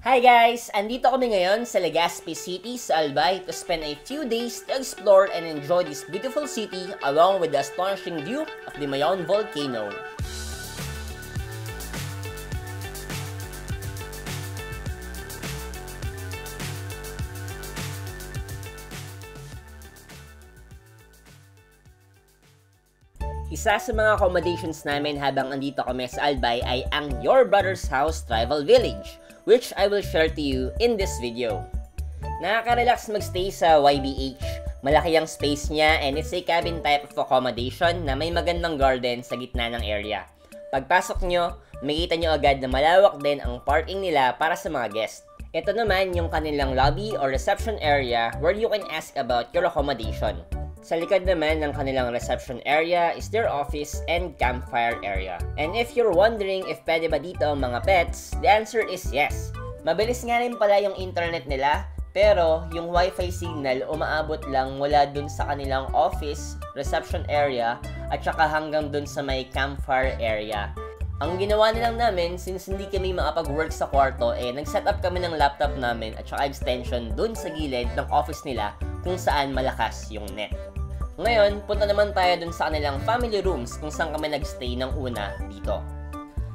Hi guys! Andito kami ngayon sa Legazpi City sa Albay to spend a few days to explore and enjoy this beautiful city along with the astonishing view of the Mayon volcano. Isa sa mga accommodations namin habang andito kami sa Albay ay ang Your Brother's House Tribal Village, which I will share to you in this video. Nakaka-relax magstay sa YBH. Malaki ang space niya and it's a cabin type of accommodation na may magandang garden sa gitna ng area. Pagpasok nyo, makita nyo agad na malawak din ang parking nila para sa mga guest. Ito naman yung kanilang lobby or reception area where you can ask about your accommodation. Sa likod naman ng kanilang reception area is their office and campfire area. And if you're wondering if pwede ba dito ang mga pets, the answer is yes. Mabilis nga rin pala yung internet nila, pero yung wifi signal umaabot lang mula dun sa kanilang office, reception area, at saka hanggang dun sa may campfire area. Ang ginawa nilang namin, since hindi kami makapag-work sa kwarto, nag-set up kami ng laptop namin at saka extension dun sa gilid ng office nila kung saan malakas yung net. Ngayon, punta naman tayo dun sa kanilang family rooms kung saan kami nagstay ng una dito.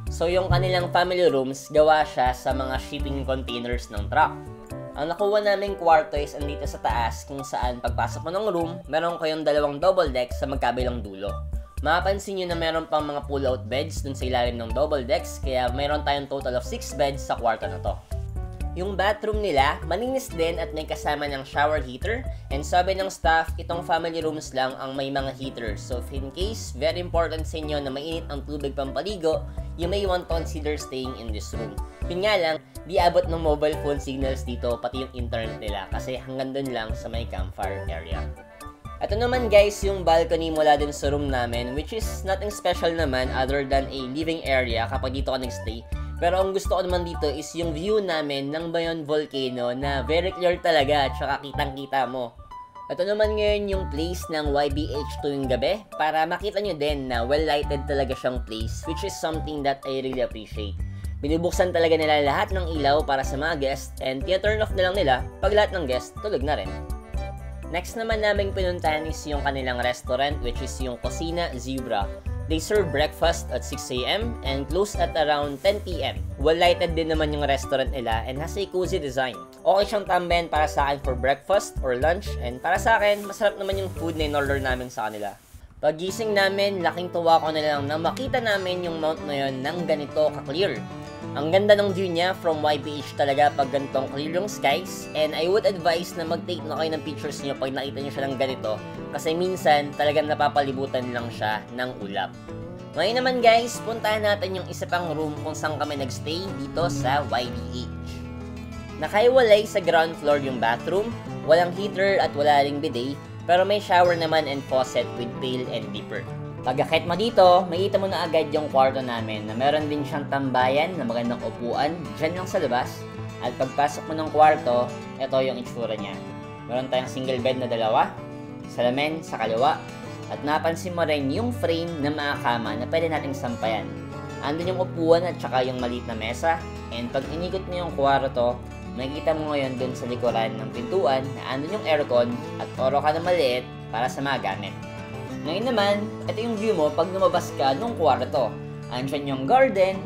So yung kanilang family rooms, gawa siya sa mga shipping containers ng truck. Ang nakuha naming kwarto is andito sa taas kung saan pagpasok mo ng room, meron kayong dalawang double deck sa magkabilang dulo. Mapapansin nyo na meron pang mga pull-out beds dun sa ilalim ng double decks, kaya meron tayong total of 6 beds sa kwarto na to. Yung bathroom nila, malinis din at may kasama ng shower heater. And sabi ng staff, itong family rooms lang ang may mga heaters. So if in case, very important sa inyo na mainit ang tubig pampaligo, you may want to consider staying in this room. Yun nga lang, di abot ng mobile phone signals dito, pati yung internet nila. Kasi hanggang dun lang sa may campfire area. Ito naman guys, yung balcony mula dun sa room namin, which is nothing special naman other than a living area kapag dito ka nagstay. Pero ang gusto ko naman dito is yung view namin ng Mayon volcano na very clear talaga at saka kitang-kita mo. Ito naman ngayon yung place ng YBH tuwing gabi para makita nyo din na well-lighted talaga siyang place, which is something that I really appreciate. Binubuksan talaga nila lahat ng ilaw para sa mga guests and turn off na lang nila pag lahat ng guests tulog na rin. Next naman naming pinuntahan is yung kanilang restaurant, which is yung Cocina Zebra. They serve breakfast at 6 AM and close at around 10 PM. Well-lighted din naman yung restaurant nila and has a cozy design. Okay siyang tambayan para sa akin for breakfast or lunch, and para sa akin, masarap naman yung food na in-order namin sa kanila. Pagising namin, laking tuwa ko na lang na makita namin yung mount na yun ng ganito ka-clear. Ang ganda ng view niya from YBH talaga pag ganitong clear yung skies, and I would advise na mag-take na kayo ng pictures niyo pag nakita niyo siya ng ganito kasi minsan talagang napapalibutan lang siya ng ulap. Ngayon naman guys, puntahan natin yung isa pang room kung saan kami nagstay dito sa YBH. Nakaiwalay sa ground floor yung bathroom, walang heater at wala ring bidet, pero may shower naman and faucet with pail and dipper. Pag-akit mo dito, makita mo na agad yung kwarto namin na meron din siyang tambayan na magandang upuan dyan lang sa labas. At pagpasok mo ng kwarto, ito yung itsura niya. Meron tayong single bed na dalawa, salamin sa kaliwa, at napansin mo rin yung frame na mga kama na pwede nating sampayan. Andun yung upuan at saka yung maliit na mesa. And pag inikot mo yung kwarto, makikita mo ngayon dun sa likuran ng pintuan na andun yung aircon at oro ka na maliit para sa mga gamit. Ngayon naman, ito yung view mo pag lumabas ka nung kwarto. Andyan yung garden,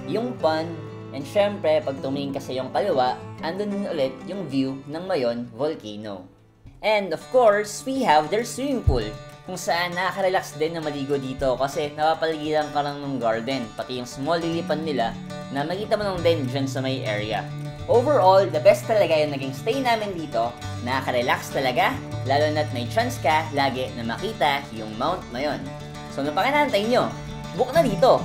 yung pond, and syempre, pag tumingin ka sa yung kaliwa, andun din ulit yung view ng Mayon volcano. And of course, we have their swimming pool, kung saan nakaka-relax din na maligo dito kasi napapaligiran ka lang ng garden, pati yung small lilipan nila na makita mo lang din dyan sa may area. Overall, the best talaga yung naging stay namin dito. Nakaka-relax talaga, lalo na't may chance ka lagi na makita yung Mount Mayon. So ano pa kinantay nyo? Book na dito!